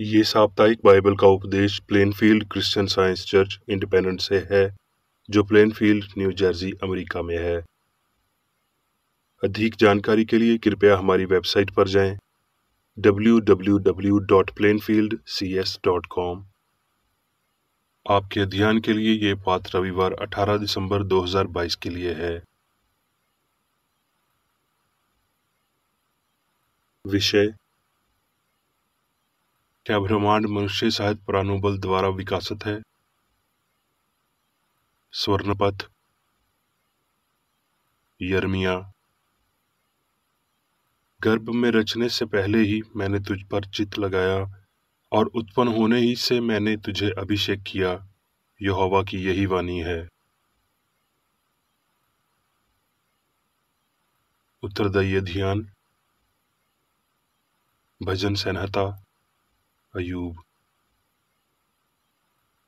ये साप्ताहिक बाइबल का उपदेश Plainfield Christian science church independent से है, जो प्लेनफील्ड, न्यू जर्सी, अमेरिका में है। अधिक जानकारी के लिए कृपया हमारी वेबसाइट पर जाएं www.plainfieldcs.com। आपके अध्ययन के लिए ये पाठ रविवार 18 दिसंबर 2022 के लिए है। विषय: क्या ब्रह्मांड मनुष्य सहित प्राणोबल द्वारा विकसित है? स्वर्णपथ, यिर्मयाह। गर्भ में रचने से पहले ही मैंने तुझ पर चित्त लगाया और उत्पन्न होने ही से मैंने तुझे अभिषेक किया, यहोवा की यही वाणी है। उत्तरदायी ध्यान। भजन संहिता, अय्यूब।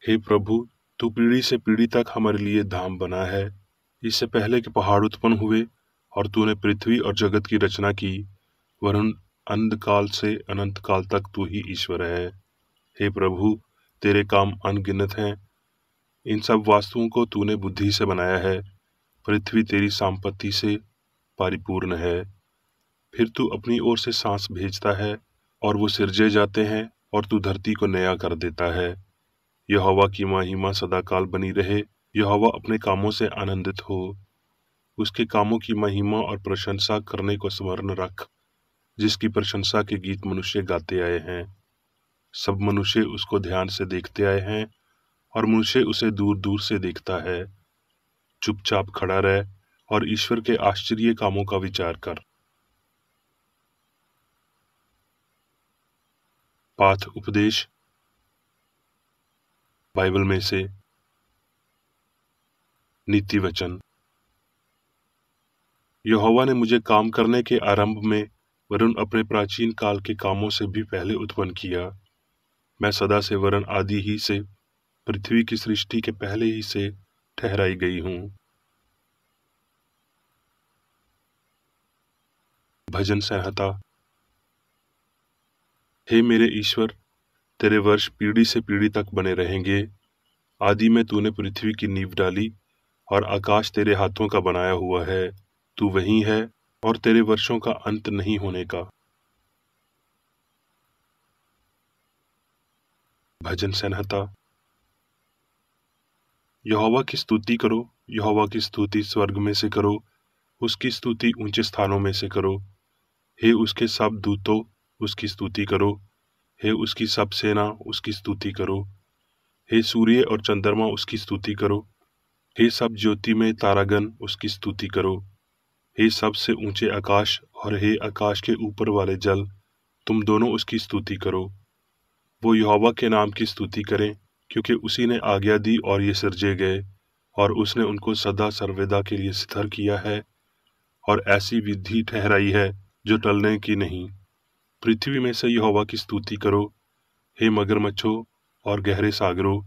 हे प्रभु, तू पीढ़ी से पीढ़ी तक हमारे लिए धाम बना है। इससे पहले कि पहाड़ उत्पन्न हुए और तूने पृथ्वी और जगत की रचना की, वरन अंधकाल से अनंत काल तक तू ही ईश्वर है। हे प्रभु, तेरे काम अनगिनत हैं। इन सब वास्तुओं को तूने बुद्धि से बनाया है। पृथ्वी तेरी संपत्ति से परिपूर्ण है। फिर तू अपनी ओर से सांस भेजता है और वो सिरजे जाते हैं, और तू धरती को नया कर देता है। यहोवा की महिमा सदाकाल बनी रहे। यहोवा अपने कामों से आनंदित हो। उसके कामों की महिमा और प्रशंसा करने को स्मरण रख, जिसकी प्रशंसा के गीत मनुष्य गाते आए हैं। सब मनुष्य उसको ध्यान से देखते आए हैं, और मनुष्य उसे दूर दूर से देखता है। चुपचाप खड़ा रह और ईश्वर के आश्चर्य कामों का विचार कर। पाठ उपदेश बाइबल में से नीति वचन। यहोवा ने मुझे काम करने के आरंभ में, वरन अपने प्राचीन काल के कामों से भी पहले उत्पन्न किया। मैं सदा से वरन आदि ही से, पृथ्वी की सृष्टि के पहले ही से ठहराई गई हूँ। भजन संहिता। हे मेरे ईश्वर, तेरे वर्ष पीढ़ी से पीढ़ी तक बने रहेंगे। आदि में तूने पृथ्वी की नींव डाली, और आकाश तेरे हाथों का बनाया हुआ है। तू वही है, और तेरे वर्षों का अंत नहीं होने का। भजन संहिता। यहोवा की स्तुति करो, यहोवा की स्तुति स्वर्ग में से करो, उसकी स्तुति ऊंचे स्थानों में से करो। हे उसके सब दूतों, उसकी स्तुति करो। हे उसकी सब सेना, उसकी स्तुति करो। हे सूर्य और चंद्रमा, उसकी स्तुति करो। हे सब ज्योति में तारागण, उसकी स्तुति करो। हे सबसे ऊंचे आकाश और हे आकाश के ऊपर वाले जल, तुम दोनों उसकी स्तुति करो। वो यहोवा के नाम की स्तुति करें, क्योंकि उसी ने आज्ञा दी और ये सिरजे गए, और उसने उनको सदा सर्वदा के लिए स्थिर किया है, और ऐसी विधि ठहराई है जो टलने की नहीं। पृथ्वी में से यहोवा की स्तुति करो। हे मगरमच्छों और गहरे सागरों,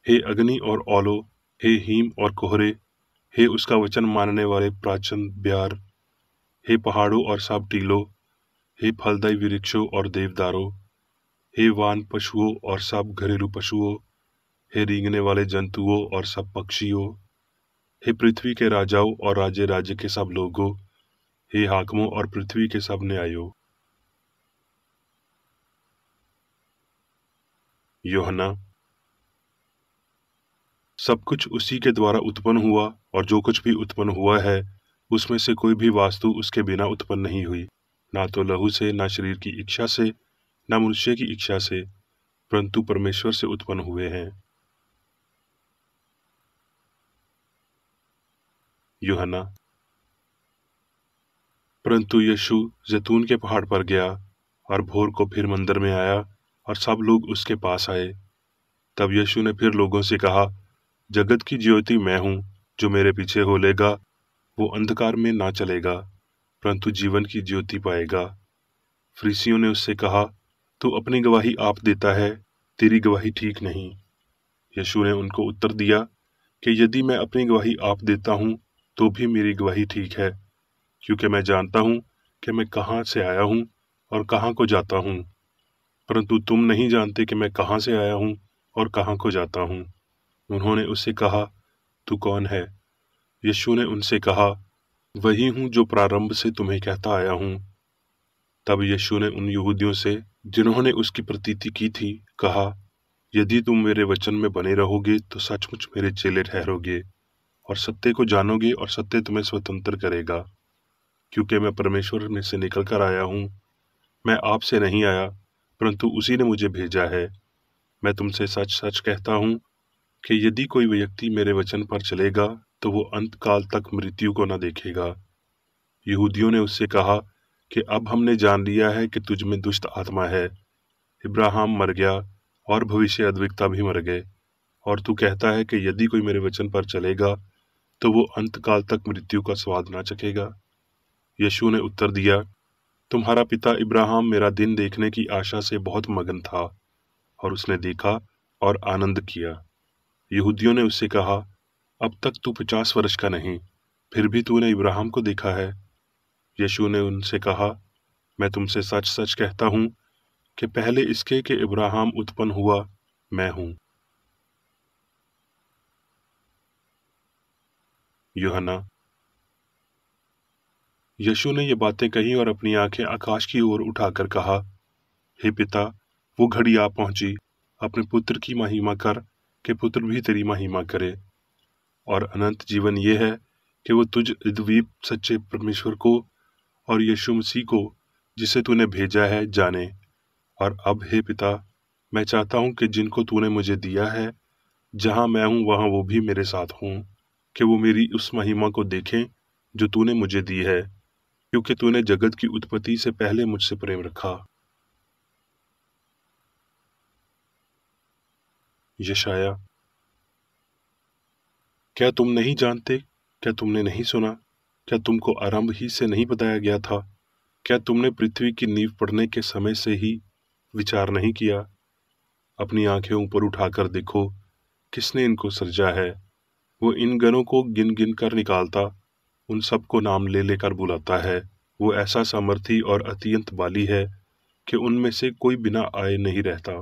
हे अग्नि और औलो, हे हिम और कोहरे, हे उसका वचन मानने वाले प्राचीन ब्यार, हे पहाड़ों और सब टीलों, हे फलदायी वृक्षों और देवदारों, हे वान पशुओं और सब घरेलू पशुओं, हे रेंगने वाले जंतुओं और सब पक्षियों, हे पृथ्वी के राजाओं और राज्य राज्य के सब लोगों, हे हाकिमों और पृथ्वी के सब न्यायों। यूहन्ना। सब कुछ उसी के द्वारा उत्पन्न हुआ, और जो कुछ भी उत्पन्न हुआ है, उसमें से कोई भी वास्तु उसके बिना उत्पन्न नहीं हुई। ना तो लहू से, ना शरीर की इच्छा से, ना मनुष्य की इच्छा से, परंतु परमेश्वर से उत्पन्न हुए हैं। यूहन्ना। परंतु यीशु जैतून के पहाड़ पर गया, और भोर को फिर मंदिर में आया, और सब लोग उसके पास आए। तब यीशु ने फिर लोगों से कहा, जगत की ज्योति मैं हूँ। जो मेरे पीछे हो लेगा, वो अंधकार में ना चलेगा, परंतु जीवन की ज्योति पाएगा। फरीसियों ने उससे कहा, तू अपनी गवाही आप देता है, तेरी गवाही ठीक नहीं। यीशु ने उनको उत्तर दिया कि यदि मैं अपनी गवाही आप देता हूँ, तो भी मेरी गवाही ठीक है, क्योंकि मैं जानता हूँ कि मैं कहाँ से आया हूँ और कहाँ को जाता हूँ। परंतु तुम नहीं जानते कि मैं कहाँ से आया हूँ और कहाँ को जाता हूँ। उन्होंने उससे कहा, तू कौन है? यीशु ने उनसे कहा, वही हूँ जो प्रारंभ से तुम्हें कहता आया हूँ। तब यीशु ने उन यहूदियों से, जिन्होंने उसकी प्रतीति की थी, कहा, यदि तुम मेरे वचन में बने रहोगे तो सचमुच मेरे चेले ठहरोगे और सत्य को जानोगे और सत्य तुम्हें स्वतंत्र करेगा। क्योंकि मैं परमेश्वर में से निकल कर आया हूँ, मैं आपसे नहीं आया, परंतु उसी ने मुझे भेजा है। मैं तुमसे सच सच कहता हूँ कि यदि कोई व्यक्ति मेरे वचन पर चलेगा तो वो अंत काल तक मृत्यु को न देखेगा। यहूदियों ने उससे कहा कि अब हमने जान लिया है कि तुझ में दुष्ट आत्मा है। इब्राहिम मर गया और भविष्यद्वक्ता भी मर गए, और तू कहता है कि यदि कोई मेरे वचन पर चलेगा तो वो अंत काल तक मृत्यु का स्वाद ना चखेगा। यीशु ने उत्तर दिया, तुम्हारा पिता इब्राहिम मेरा दिन देखने की आशा से बहुत मगन था, और उसने देखा और आनंद किया। यहूदियों ने उससे कहा, अब तक तू 50 वर्ष का नहीं, फिर भी तूने इब्राहिम को देखा है। यीशु ने उनसे कहा, मैं तुमसे सच सच कहता हूँ कि पहले इसके कि इब्राहिम उत्पन्न हुआ, मैं हूँ। यूहन्ना। यीशु ने ये बातें कही और अपनी आंखें आकाश की ओर उठाकर कहा, हे पिता, वो घड़ी आ पहुंची, अपने पुत्र की महिमा कर कि पुत्र भी तेरी महिमा करे। और अनंत जीवन ये है कि वो तुझ द्वीप सच्चे परमेश्वर को और यीशु मसीह को, जिसे तूने भेजा है, जाने। और अब हे पिता, मैं चाहता हूँ कि जिनको तूने मुझे दिया है, जहाँ मैं हूँ वहाँ वो भी मेरे साथ हों, कि वो मेरी उस महिमा को देखें जो तूने मुझे दी है, क्योंकि तूने जगत की उत्पत्ति से पहले मुझसे प्रेम रखा। यशाया। क्या तुम नहीं जानते? क्या तुमने नहीं सुना? क्या तुमको आरंभ ही से नहीं बताया गया था? क्या तुमने पृथ्वी की नींव पड़ने के समय से ही विचार नहीं किया? अपनी आंखें ऊपर उठाकर देखो, किसने इनको सृजा है? वो इन गणों को गिन गिन कर निकालता, उन सबको नाम ले लेकर बुलाता है। वो ऐसा सामर्थी और अत्यंत बाली है कि उनमें से कोई बिना आए नहीं रहता।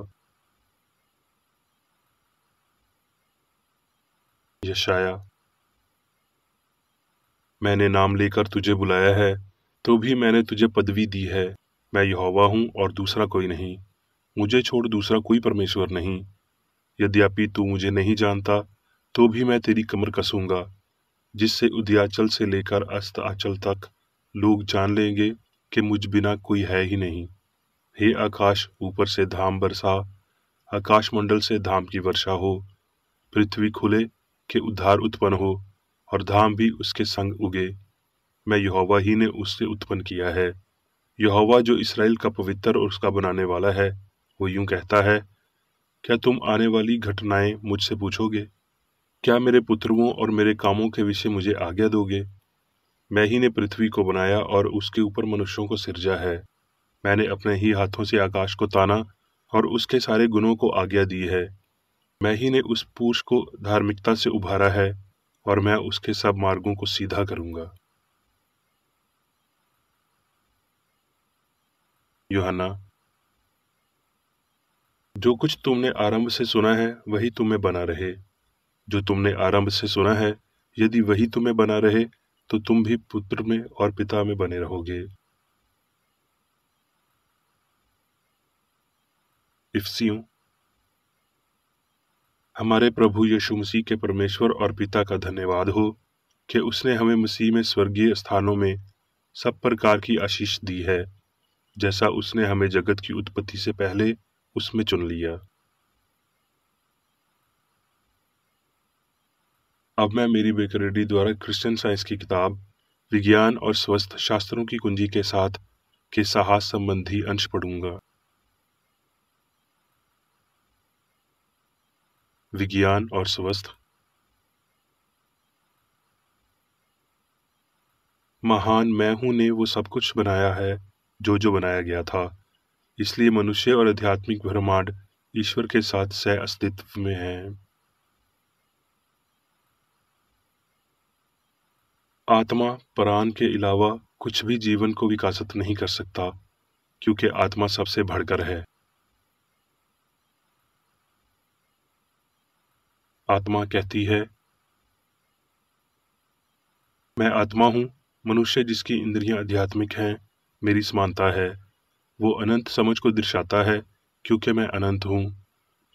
यशाया। मैंने नाम लेकर तुझे बुलाया है, तो भी मैंने तुझे पदवी दी है। मैं यहोवा हूँ और दूसरा कोई नहीं, मुझे छोड़ दूसरा कोई परमेश्वर नहीं। यद्यपि तू मुझे नहीं जानता, तो भी मैं तेरी कमर कसूंगा, जिससे उदयाचल से लेकर अस्ताचल तक लोग जान लेंगे कि मुझ बिना कोई है ही नहीं। हे आकाश, ऊपर से धाम बरसा, आकाशमंडल से धाम की वर्षा हो। पृथ्वी खुले कि उद्धार उत्पन्न हो, और धाम भी उसके संग उगे। मैं यहोवा ही ने उससे उत्पन्न किया है। यहोवा जो इसराइल का पवित्र और उसका बनाने वाला है, वो यूं कहता है, क्या तुम आने वाली घटनाएं मुझसे पूछोगे? क्या मेरे पुत्रों और मेरे कामों के विषय मुझे आज्ञा दोगे? मैं ही ने पृथ्वी को बनाया और उसके ऊपर मनुष्यों को सिरजा है। मैंने अपने ही हाथों से आकाश को ताना और उसके सारे गुणों को आज्ञा दी है। मैं ही ने उस पुरुष को धार्मिकता से उभारा है, और मैं उसके सब मार्गों को सीधा करूंगा। यूहन्ना। जो कुछ तुमने आरंभ से सुना है वही तुम्हें बना रहे। जो तुमने आरंभ से सुना है, यदि वही तुम्हें बना रहे, तो तुम भी पुत्र में और पिता में बने रहोगे। इफसियों। हमारे प्रभु यीशु मसीह के परमेश्वर और पिता का धन्यवाद हो कि उसने हमें मसीह में स्वर्गीय स्थानों में सब प्रकार की आशीष दी है, जैसा उसने हमें जगत की उत्पत्ति से पहले उसमें चुन लिया। अब मैं मेरी बेकरेडी द्वारा क्रिश्चियन साइंस की किताब विज्ञान और स्वस्थ शास्त्रों की कुंजी के साथ के साहस संबंधी अंश पढ़ूंगा। विज्ञान और स्वस्थ। महान मैं हूं ने वो सब कुछ बनाया है जो जो बनाया गया था, इसलिए मनुष्य और आध्यात्मिक ब्रह्मांड ईश्वर के साथ सह अस्तित्व में है। आत्मा प्राण के अलावा कुछ भी जीवन को विकसित नहीं कर सकता, क्योंकि आत्मा सबसे बढ़कर है। आत्मा कहती है, मैं आत्मा हूँ। मनुष्य जिसकी इंद्रियां आध्यात्मिक हैं, मेरी समानता है। वो अनंत समझ को दर्शाता है, क्योंकि मैं अनंत हूँ।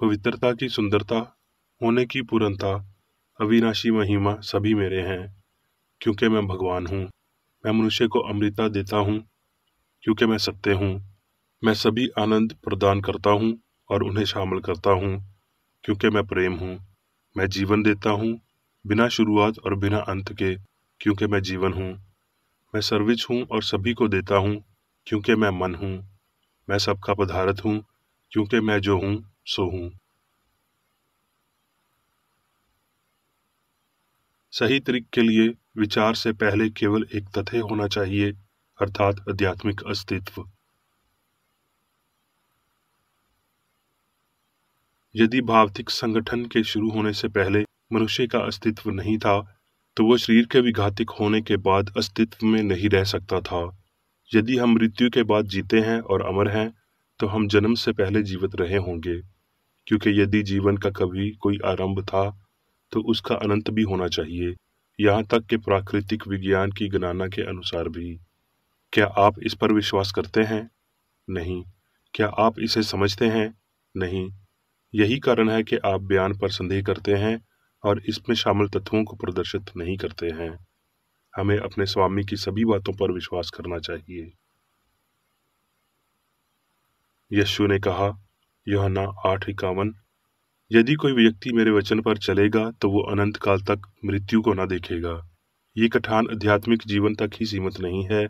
पवित्रता की सुंदरता, होने की पूर्णता, अविनाशी महिमा सभी मेरे हैं, क्योंकि मैं भगवान हूँ। मैं मनुष्य को अमृता देता हूँ, क्योंकि मैं सत्य हूँ। मैं सभी आनंद प्रदान करता हूँ और उन्हें शामिल करता हूँ, क्योंकि मैं प्रेम हूँ। मैं जीवन देता हूँ, बिना शुरुआत और बिना अंत के, क्योंकि मैं जीवन हूँ। मैं सर्विस हूँ और सभी को देता हूँ, क्योंकि मैं मन हूँ। मैं सबका पदार्थ हूँ, क्योंकि मैं जो हूँ सो हूँ। सही तरीके के लिए विचार से पहले केवल एक तथ्य होना चाहिए, अर्थात आध्यात्मिक अस्तित्व। यदि भौतिक संगठन के शुरू होने से पहले मनुष्य का अस्तित्व नहीं था, तो वो शरीर के विघातिक होने के बाद अस्तित्व में नहीं रह सकता था। यदि हम मृत्यु के बाद जीते हैं और अमर हैं, तो हम जन्म से पहले जीवित रहे होंगे, क्योंकि यदि जीवन का कभी कोई आरंभ था, तो उसका अनंत भी होना चाहिए, यहाँ तक कि प्राकृतिक विज्ञान की गणना के अनुसार भी। क्या आप इस पर विश्वास करते हैं? नहीं। क्या आप इसे समझते हैं? नहीं। यही कारण है कि आप बयान पर संदेह करते हैं और इसमें शामिल तत्वों को प्रदर्शित नहीं करते हैं। हमें अपने स्वामी की सभी बातों पर विश्वास करना चाहिए। यीशु ने कहा, यूहन्ना 8:51, यदि कोई व्यक्ति मेरे वचन पर चलेगा तो वो अनंत काल तक मृत्यु को न देखेगा। ये कथन आध्यात्मिक जीवन तक ही सीमित नहीं है,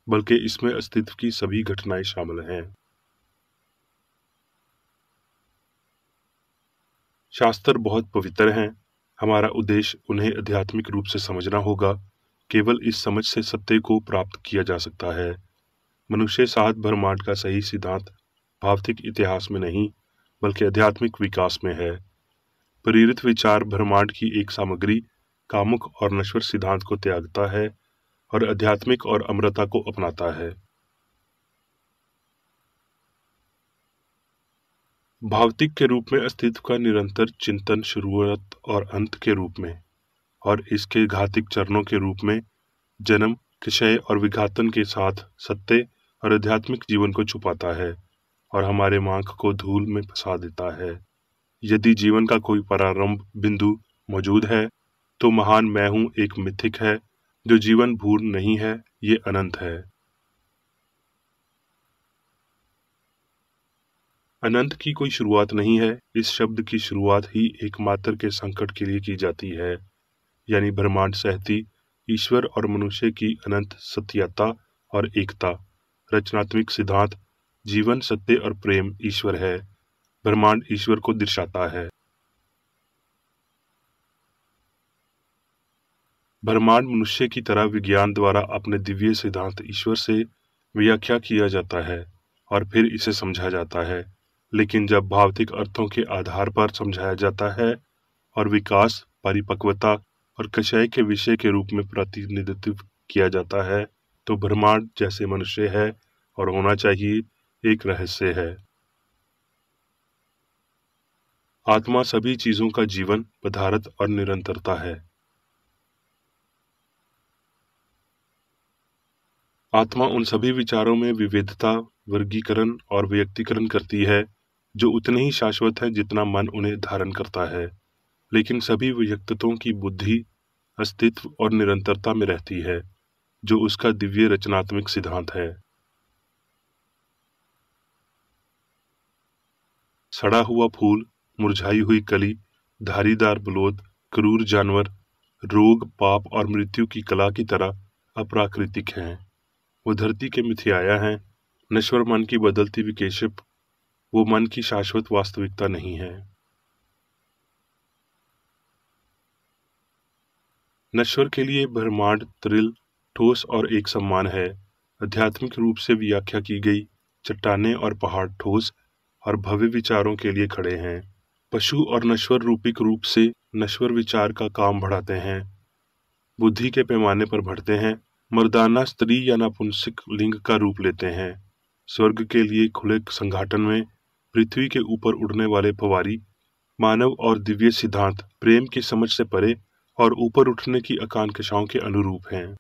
बल्कि इसमें अस्तित्व की सभी घटनाएं शामिल हैं। शास्त्र बहुत पवित्र हैं। हमारा उद्देश्य उन्हें आध्यात्मिक रूप से समझना होगा। केवल इस समझ से सत्य को प्राप्त किया जा सकता है। मनुष्य सात ब्रह्मांड का सही सिद्धांत भौतिक इतिहास में नहीं, बल्कि आध्यात्मिक विकास में है। प्रेरित विचार ब्रह्मांड की एक सामग्री, कामुक और नश्वर सिद्धांत को त्यागता है और आध्यात्मिक और अमरता को अपनाता है। भौतिक के रूप में अस्तित्व का निरंतर चिंतन शुरुआत और अंत के रूप में, और इसके घातिक चरणों के रूप में जन्म, क्षय और विघातन के साथ सत्य और आध्यात्मिक जीवन को छुपाता है और हमारे मांग को धूल में फंसा देता है। यदि जीवन का कोई प्रारंभ बिंदु मौजूद है, तो महान मैं हूं एक मिथिक है। जो जीवन भूर नहीं है, ये अनंत है। अनंत की कोई शुरुआत नहीं है। इस शब्द की शुरुआत ही एकमात्र के संकट के लिए की जाती है, यानी ब्रह्मांड सहती ईश्वर और मनुष्य की अनंत सत्यता और एकता। रचनात्मक सिद्धांत जीवन, सत्य और प्रेम ईश्वर है। ब्रह्मांड ईश्वर को दर्शाता है। ब्रह्मांड मनुष्य की तरह विज्ञान द्वारा अपने दिव्य सिद्धांत ईश्वर से व्याख्या किया जाता है और फिर इसे समझा जाता है। लेकिन जब भौतिक अर्थों के आधार पर समझाया जाता है और विकास, परिपक्वता और क्षय के विषय के रूप में प्रतिनिधित्व किया जाता है, तो ब्रह्मांड जैसे मनुष्य है और होना चाहिए एक रहस्य है। आत्मा सभी चीजों का जीवन, पदार्थ और निरंतरता है। आत्मा उन सभी विचारों में विविधता, वर्गीकरण और व्यक्तिकरण करती है जो उतने ही शाश्वत है जितना मन उन्हें धारण करता है। लेकिन सभी व्यक्तित्वों की बुद्धि, अस्तित्व और निरंतरता में रहती है, जो उसका दिव्य रचनात्मक सिद्धांत है। सड़ा हुआ फूल, मुरझाई हुई कली, धारीदार बलूत, क्रूर जानवर, रोग, पाप और मृत्यु की कला की तरह अप्राकृतिक हैं। वो धरती के मिथ्याया हैं, नश्वर मन की बदलती विक्षेप। वो मन की शाश्वत वास्तविकता नहीं है। नश्वर के लिए ब्रह्मांड त्रिल, ठोस और एक समान है। आध्यात्मिक रूप से व्याख्या की गई चट्टानें और पहाड़ ठोस और भव्य विचारों के लिए खड़े हैं। पशु और नश्वर रूपिक रूप से नश्वर विचार का काम बढ़ाते हैं, बुद्धि के पैमाने पर बढ़ते हैं। मर्दाना स्त्री या नपुंसक लिंग का रूप लेते हैं। स्वर्ग के लिए खुले संघाटन में पृथ्वी के ऊपर उड़ने वाले फवारी मानव और दिव्य सिद्धांत प्रेम की समझ से परे और ऊपर उठने की आकांक्षाओं के अनुरूप हैं।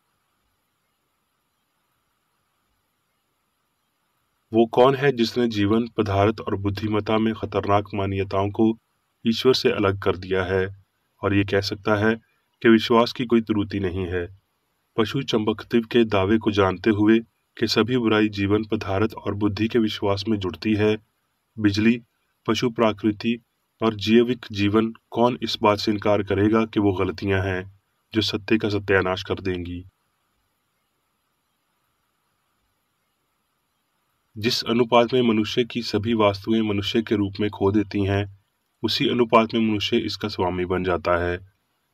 वो कौन है जिसने जीवन, पदार्थ और बुद्धिमत्ता में खतरनाक मान्यताओं को ईश्वर से अलग कर दिया है और ये कह सकता है कि विश्वास की कोई त्रुटि नहीं है। पशु चंबकत्व के दावे को जानते हुए कि सभी बुराई जीवन, पदार्थ और बुद्धि के विश्वास में जुड़ती है, बिजली, पशु प्रकृति और जैविक जीवन, कौन इस बात से इनकार करेगा कि वो गलतियां हैं जो सत्य का सत्यानाश कर देंगी। जिस अनुपात में मनुष्य की सभी वस्तुएं मनुष्य के रूप में खो देती हैं, उसी अनुपात में मनुष्य इसका स्वामी बन जाता है।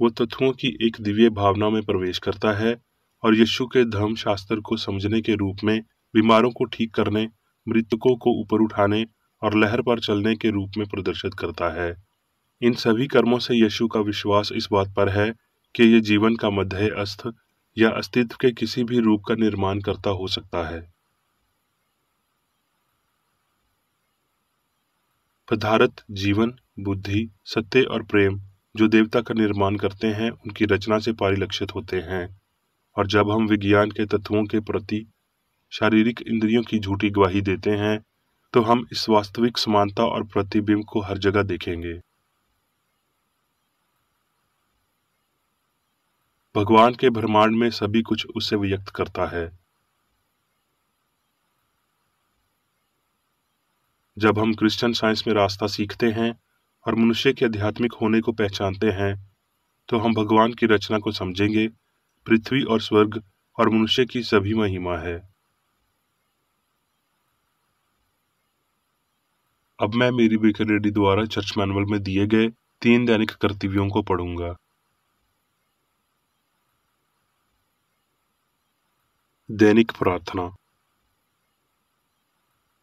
वो तत्वों की एक दिव्य भावना में प्रवेश करता है और यीशु के धर्म शास्त्र को समझने के रूप में बीमारों को ठीक करने, मृतकों को ऊपर उठाने और लहर पर चलने के रूप में प्रदर्शित करता है। इन सभी कर्मों से यीशु का विश्वास इस बात पर है कि ये जीवन का मध्य अस्थ या अस्तित्व के किसी भी रूप का निर्माण करता हो सकता है। पदार्थ, जीवन, बुद्धि, सत्य और प्रेम जो देवता का निर्माण करते हैं, उनकी रचना से परिलक्षित होते हैं। और जब हम विज्ञान के तत्वों के प्रति शारीरिक इंद्रियों की झूठी गवाही देते हैं, तो हम इस वास्तविक समानता और प्रतिबिंब को हर जगह देखेंगे। भगवान के ब्रह्मांड में सभी कुछ उसे व्यक्त करता है। जब हम क्रिश्चियन साइंस में रास्ता सीखते हैं और मनुष्य के आध्यात्मिक होने को पहचानते हैं, तो हम भगवान की रचना को समझेंगे। पृथ्वी और स्वर्ग और मनुष्य की सभी महिमा है। अब मैं मेरी बेकर रेड्डी द्वारा चर्च मैनुअल में दिए गए 3 दैनिक कर्तव्यों को पढ़ूंगा। दैनिक प्रार्थना।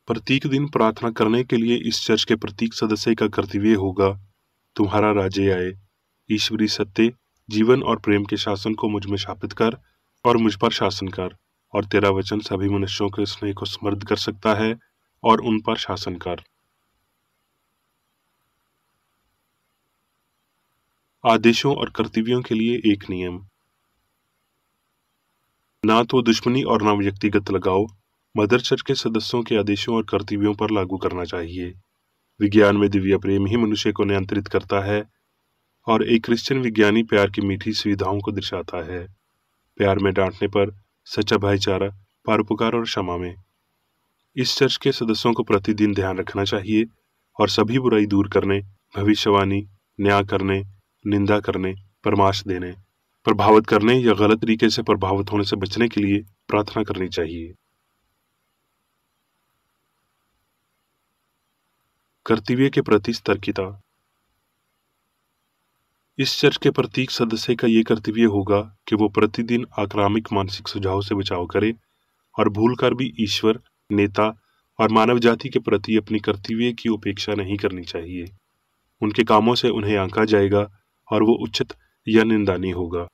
प्रत्येक दिन प्रार्थना करने के लिए इस चर्च के प्रत्येक सदस्य का कर्तव्य होगा, तुम्हारा राज्य आए, ईश्वरीय सत्य, जीवन और प्रेम के शासन को मुझ में स्थापित कर और मुझ पर शासन कर, और तेरा वचन सभी मनुष्यों के स्नेह को समृद्ध कर सकता है और उन पर शासन कर। आदेशों और कर्तव्यों के लिए एक नियम। ना तो दुश्मनी और ना व्यक्तिगत लगाव मदर चर्च के सदस्यों के आदेशों और कर्तव्यों पर लागू करना चाहिए। विज्ञान में दिव्य प्रेम ही मनुष्य को नियंत्रित करता है और एक क्रिश्चियन विज्ञानी प्यार की मीठी सुविधाओं को दर्शाता है। प्यार में डांटने पर, सच्चा भाईचारा, परोपकार और क्षमा में। इस चर्च के सदस्यों को प्रतिदिन ध्यान रखना चाहिए और सभी बुराई दूर करने, भविष्यवाणी, न्याय करने, निंदा करने, परामर्श देने, प्रभावित करने या गलत तरीके से प्रभावित होने से बचने के लिए प्रार्थना करनी चाहिए। कर्तव्य के प्रति सतर्कता। इस चर्च के प्रत्येक सदस्य का ये कर्तव्य होगा कि वो प्रतिदिन आक्रामक मानसिक सुझाव से बचाव करे और भूलकर भी ईश्वर, नेता और मानव जाति के प्रति अपनी कर्तव्य की उपेक्षा नहीं करनी चाहिए। उनके कामों से उन्हें आंका जाएगा और वो उचित या निंदनीय होगा।